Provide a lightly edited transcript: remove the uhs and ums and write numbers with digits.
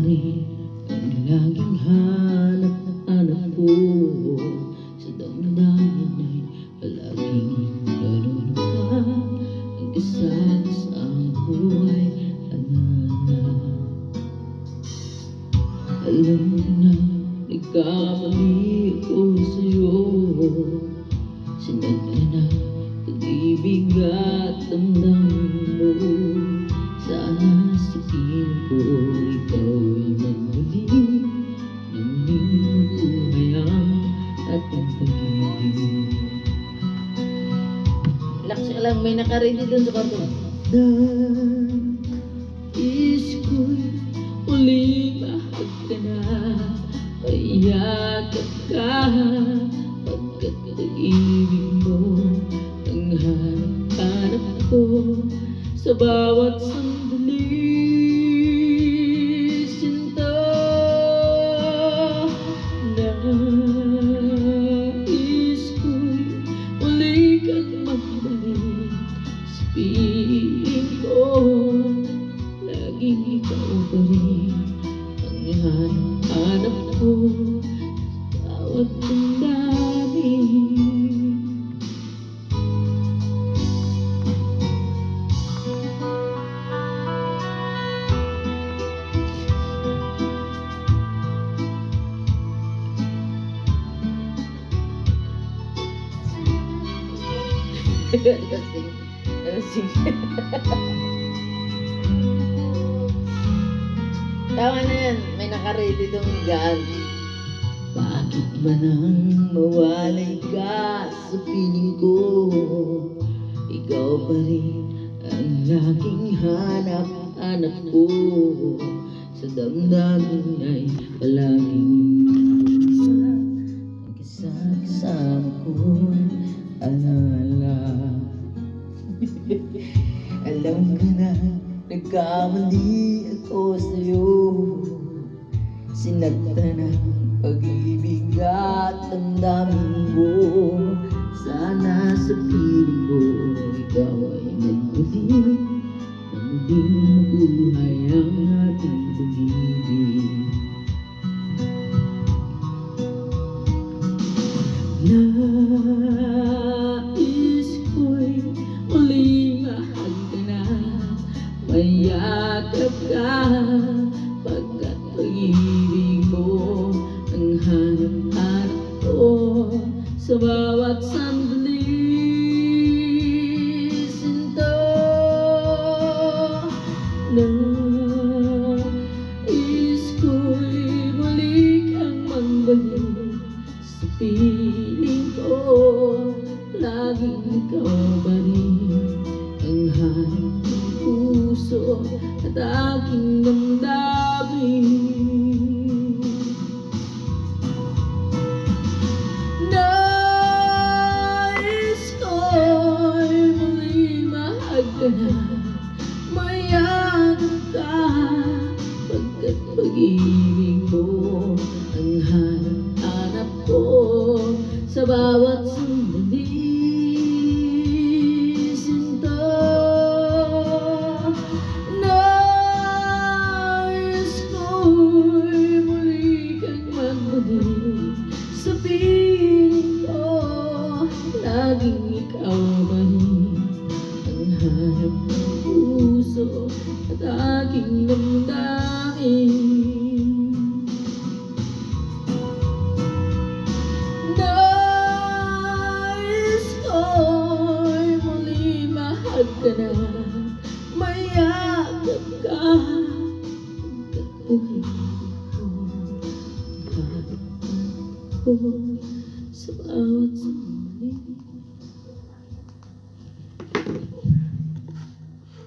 rin ang laging hanap ko. Sa damdamin ay palaging naroon ka. Ang kasama buhay, alala. Alam mo na nagkamali ako sa'yo. Sinad ka na pag-ibig at damdamin mo. Sana sa piling ko ikaw ay magmuling na muling mabuhay ang ating pag-ibig. Relax ka lang, may nakaready dun sa kanto. Nais ko'y muling mahal ka na, mayakap ka, pagkat pag-ibig mo ang hanap ko. Sa bawat sandali, sinta, nais ko'y muli kang magbalik. Sa piling ko, laging ikaw pa rin ang hanap ko. Sa bawat damdamin. Lasing. Tama na yan, may nakaready dong gaan. Bakit ba nang mawalay ka sa piling ko? Ikaw pa rin ang laging hanap ko. Sa damdamin ay palaging ang kasama ko, alala. Alam ko na nagkamali ako sa'yo. Sinakta na pag-ibig at damdamin mo. Sana sa piling ko ikaw ay magmuling na muling mabuhay ang ating pag-ibig. Nais ko'y muling mahal ka na, mayakap ka, pagkat pag-ibig mo ang hanap ko. Sa bawat sandali, sinta, nais ko'y muli kang magbalik. Sa piling ko, laging ikaw pa rin ang hanap ng puso at aking damdamin. Nais ko'y muling mahal ka na, mayakap ka, pagkat pag-ibig mo ang hanap ko. Sa bawat sandali, sinta, nais ko'y muli kang magbalik. Sa piling ko, laging ikaw pa rin ang hanap ng puso at aking damdamin. Ka na, mayakap ka, pagkat pag-ibig ko,